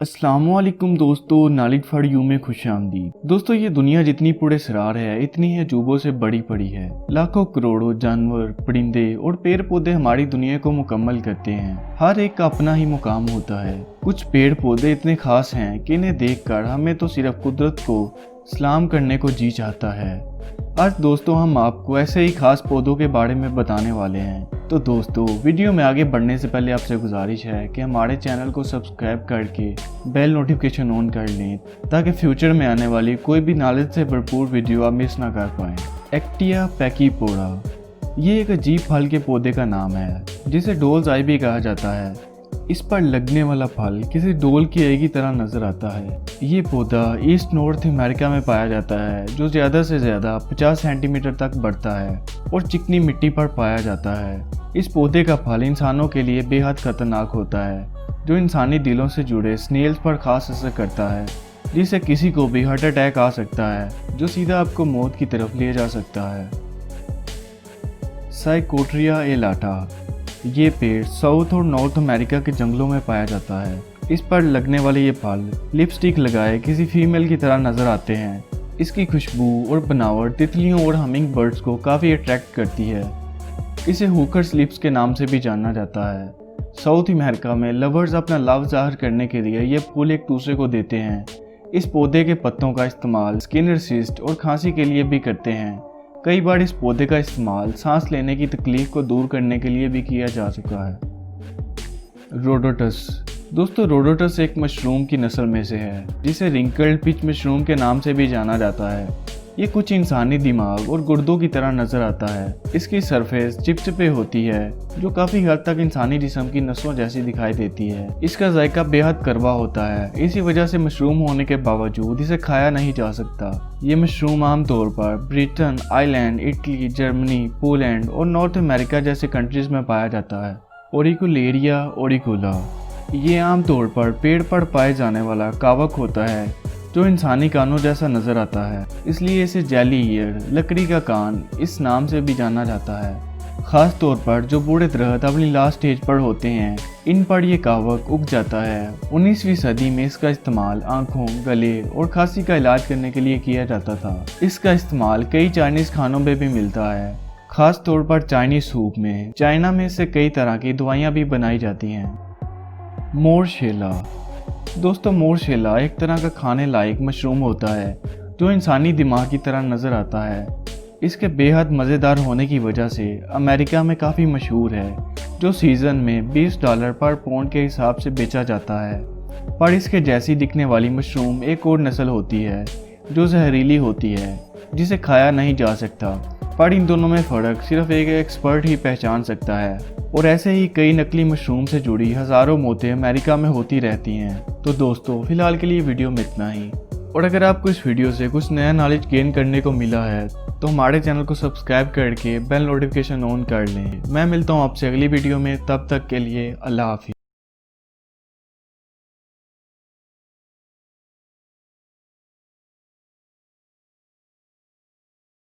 अस्सलामुअलैकुम दोस्तों, knowledge for you में खुश आमदीद। दोस्तों, ये दुनिया जितनी पुरस्कार है इतनी है अजूबों से बड़ी पड़ी है। लाखों करोड़ों जानवर, परिंदे और पेड़ पौधे हमारी दुनिया को मुकम्मल करते हैं। हर एक का अपना ही मुकाम होता है। कुछ पेड़ पौधे इतने खास हैं कि इन्हें देखकर हमें तो सिर्फ कुदरत को सलाम करने को जी चाहता है। आज दोस्तों हम आपको ऐसे ही खास पौधों के बारे में बताने वाले हैं। तो दोस्तों, वीडियो में आगे बढ़ने से पहले आपसे गुजारिश है कि हमारे चैनल को सब्सक्राइब करके बेल नोटिफिकेशन ऑन कर लें ताकि फ्यूचर में आने वाली कोई भी नॉलेज से भरपूर वीडियो आप मिस ना कर पाएँ। एक्टिया पैकीपोडा ये एक अजीब फल के पौधे का नाम है जिसे डोल्स आई भी कहा जाता है। इस पर लगने वाला फल किसी डोल की आई की तरह नजर आता है। ये पौधा ईस्ट नॉर्थ अमेरिका में पाया जाता है जो ज़्यादा से ज़्यादा 50 सेंटीमीटर तक बढ़ता है और चिकनी मिट्टी पर पाया जाता है। इस पौधे का फल इंसानों के लिए बेहद खतरनाक होता है जो इंसानी दिलों से जुड़े स्नेल्स पर खास असर करता है, जिससे किसी को भी हार्ट अटैक आ सकता है जो सीधा आपको मौत की तरफ ले जा सकता है। साइकोट्रिया एलाटा ये पेड़ साउथ और नॉर्थ अमेरिका के जंगलों में पाया जाता है। इस पर लगने वाले ये फल लिपस्टिक लगाए किसी फीमेल की तरह नजर आते हैं। इसकी खुशबू और बनावट तितलियों और हमिंग बर्ड्स को काफ़ी अट्रैक्ट करती है। इसे हुकर्स लिप्स के नाम से भी जाना जाता है। साउथ अमेरिका में लवर्स अपना लव जाहिर करने के लिए ये फूल एक दूसरे को देते हैं। इस पौधे के पत्तों का इस्तेमाल स्किन रेसिस्ट और खांसी के लिए भी करते हैं। कई बार इस पौधे का इस्तेमाल सांस लेने की तकलीफ को दूर करने के लिए भी किया जा चुका है। रोडोटस दोस्तों, रोडोटस एक मशरूम की नस्ल में से है जिसे रिंकल्ड पिच मशरूम के नाम से भी जाना जाता है। ये कुछ इंसानी दिमाग और गुर्दों की तरह नजर आता है। इसकी सरफेस चिपचिपे होती है जो काफी हद तक इंसानी जिस्म की नसों जैसी दिखाई देती है। इसका जायका बेहद कड़वा होता है, इसी वजह से मशरूम होने के बावजूद इसे खाया नहीं जा सकता। ये मशरूम आमतौर पर Britain, Ireland, Italy, Germany, Poland और नॉर्थ अमेरिका जैसे कंट्रीज में पाया जाता है। ओरिकुलेरिया ओरिकुला ये आमतौर पर पेड़ पर पाए जाने वाला कावक होता है जो इंसानी कानों जैसा नजर आता है, इसलिए इसे जेली ईयर लकड़ी का कान इस नाम से भी जाना जाता है। खास तौर पर जो बूढ़े दरख्त अपनी लास्ट स्टेज पर होते हैं, इन पर यह कावक उग जाता है। 19वीं सदी में इसका इस्तेमाल आंखों, गले और खांसी का इलाज करने के लिए किया जाता था। इसका इस्तेमाल कई चाइनीज खानों में भी मिलता है, खास तौर पर चाइनीज सूप में। चाइना में इससे कई तरह की दवाइयाँ भी बनाई जाती हैं। मोरशेला दोस्तों, मोरशेला एक तरह का खाने लायक मशरूम होता है जो इंसानी दिमाग की तरह नज़र आता है। इसके बेहद मज़ेदार होने की वजह से अमेरिका में काफ़ी मशहूर है, जो सीज़न में $20 पर पाउंड के हिसाब से बेचा जाता है। पर इसके जैसी दिखने वाली मशरूम एक और नस्ल होती है जो जहरीली होती है, जिसे खाया नहीं जा सकता। पर इन दोनों में फ़र्क सिर्फ एक एक्सपर्ट ही पहचान सकता है। और ऐसे ही कई नकली मशरूम से जुड़ी हज़ारों मौतें अमेरिका में होती रहती हैं। तो दोस्तों, फिलहाल के लिए वीडियो में इतना ही। और अगर आपको इस वीडियो से कुछ नया नॉलेज गेन करने को मिला है तो हमारे चैनल को सब्सक्राइब करके बेल नोटिफिकेशन ऑन कर लें। मैं मिलता हूँ आपसे अगली वीडियो में, तब तक के लिए अल्लाह हाफिज़।